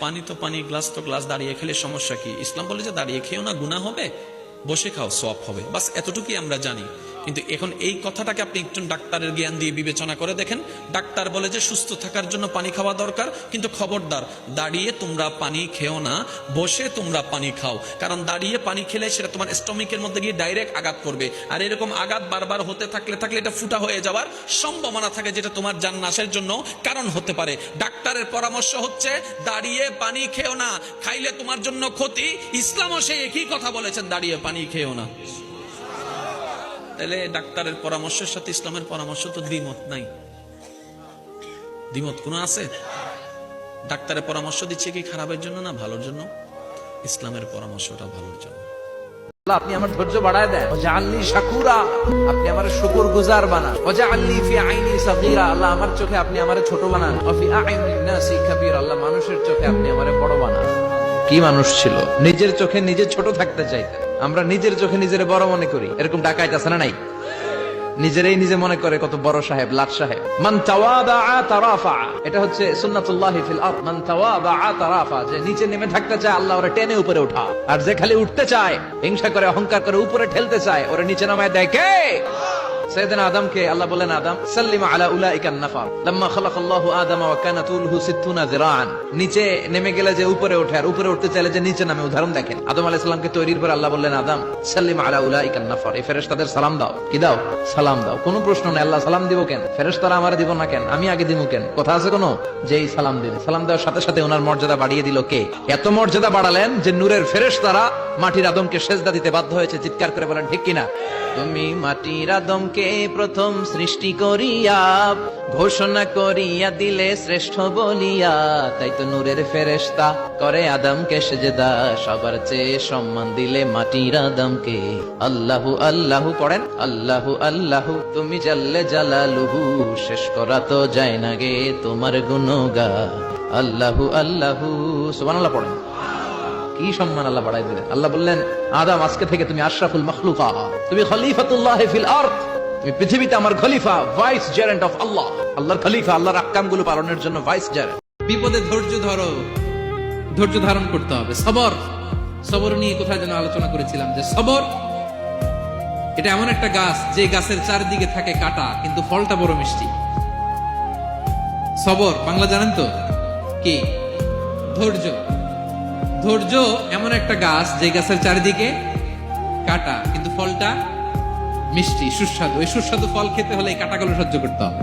পানি তো পানি, গ্লাস তো গ্লাস, দাঁড়িয়ে খেলে সমস্যা কি? ইসলাম বলে যে দাঁড়িয়ে খেয়েও না, গুনাহ হবে, বসে খাও সওয়াব হবে, বাস এতটুকুই আমরা জানি। কিন্তু এখন এই কথাটাকে আপনি একজন ডাক্তারের জ্ঞান দিয়ে বিবেচনা করে দেখেন। ডাক্তার বলে যে সুস্থ থাকার জন্য পানি খাওয়া দরকার, কিন্তু খবরদার দাঁড়িয়ে তোমরা পানি খেও না, বসে তোমরা পানি খাও। কারণ দাঁড়িয়ে পানি খেলে সেটা তোমার স্টমিকের মধ্যে গিয়ে ডাইরেক্ট আঘাত করবে, আর এরকম আঘাত বারবার হতে থাকলে এটা ফুটা হয়ে যাওয়ার সম্ভাবনা থাকে, যেটা তোমার জান নাশের জন্য কারণ হতে পারে। ডাক্তারের পরামর্শ হচ্ছে দাঁড়িয়ে পানি খেও না, খাইলে তোমার জন্য ক্ষতি। ইসলামও সেই একই কথা বলেছেন, দাঁড়িয়ে পানি খেও না। তাহলে ডাক্তারের পরামর্শের সাথে ইসলামের পরামর্শ তো দ্বিমত নাই। দ্বিমত কোনো আছে? ডাক্তারের পরামর্শ দিচ্ছে কি খারাপের জন্য না ভালোর জন্য? ইসলামের পরামর্শটা ভালোর জন্য। আপনি আমার ধৈর্য বাড়ায় দেন, ওয়াজআলনি শাকুরা, আপনি আমার শুকরগুজার বানান, ওয়াজআলনি ফি আইনি সাগীরা, আল্লাহ আমার চোখে আপনি আমারে ছোট বানান, ওয়া ফি আইনিন নাসি কাবীরা, আল্লাহ মানুষের চোখে আপনি আমারে বড় বানান। কি মানুষ ছিল, নিজের চোখে নিজে ছোট থাকতে চাইতেন। আমরা নিজের চোখে নিজের বড় মনে করি, এরকম ডাকাইত আছে না নাই? নিজেরাই নিজে মনে করে কত বড় সাহেব, লাট সাহেব। মান তাওয়াদাআ তারাফা, এটা হচ্ছে সুন্নাতুল্লাহি ফিল আরদ। মান তাওয়াদাআ তারাফা, যে নিচে নেমে থাকতে চায় আল্লাহ ওরে টেনে উপরে উঠা, আর যে খালি উঠতে চায়, হিংসা করে অহংকার করে উপরে ঠেলতে চায়, ওরে নিচে নামায় দেয় কে? সাইয়েদনা আদমকে আল্লাহ বলেন, আদম সাল্লিম আলা উলাইকান নাফার লাম্মা খালাকাল্লাহু আদামা ওয়া কানা তুলহু 60 যিরাআন। নিচে নেমে গেলে যে উপরে ওঠে, আর উপরে উঠতে চাইলে যে নিচে নামে। উদাহরণ দেখেন, আদম আলাইহিস সালামকে তৈরির পর আল্লাহ বললেন, আদম সাল্লিম আলা উলাইকান নাফার, এই ফেরেশতাদের সালাম দাও। কি দাও? সালাম দাও। কোনো প্রশ্ন নাই, আল্লাহ সালাম দিব কেন? ফেরেশতারা আমারে দিব না কেন? আমি আগে দিব কেন? কথা আছে কোনো? যেই সালাম দিলেন, সালাম দেওয়ার সাথে সাথে ওনার মর্যাদা বাড়িয়ে দিল কে? এত মর্যাদা বাড়ালেন যে নূরের ফেরেশতারা মাটির আদমকে সেজদা দিতে বাধ্য হয়েছে। চিৎকার করে বলেন ঠিক কিনা? তুমি মাটির আদমকে প্রথম সৃষ্টি করিয়া ঘোষণা করিয়া দিলে শ্রেষ্ঠ বলিয়া, তাই তো নূরের ফেরেশতা করে আদমকে সেজদা, সবার চেয়ে সম্মান দিলে মাটির আদমকে। আল্লাহু আল্লাহু পড়েন, আল্লাহু আল্লাহু, তুমি জাল্লে জালালুহু, শেষ করা তো যায় না গে তোমার গুণগান। আল্লাহু আল্লাহু, সুবহানাল্লাহ পড়েন। কি সম্মান আল্লাহ বাড়াই দিলেন। আল্লাহ বললেন, আদম আজকে থেকে তুমি আশরাফুল মাখলুকাত, তুমি খলিফাতুল্লাহ ফিল আরদ, তুমি পৃথিবীতে আমার খলিফা, ভাইস জেরেন্ট অফ আল্লাহ। আল্লাহর খলিফা, আল্লাহর আহকামগুলো পালনের জন্য ভাইস জেরেন্ট। বিপদে ধৈর্য ধরো, ধৈর্য ধারণ করতে হবে। সবর, সবর নিয়ে কোথায় যেন আলোচনা করেছিলাম যে সবর এটা এমন একটা গাছ, যে গাছের চারিদিকে থাকে কাটা, কিন্তু ফলটা বড় মিষ্টি। সবর বাংলা জানেন তো কি? ধৈর্য। ধৈর্য এমন একটা গাছ, যে গাছের চারিদিকে কাটা, কিন্তু ফলটা মিষ্টি, সুস্বাদু। এই সুস্বাদু ফল খেতে হলে এই কাটাগুলো সহ্য করতে হবে।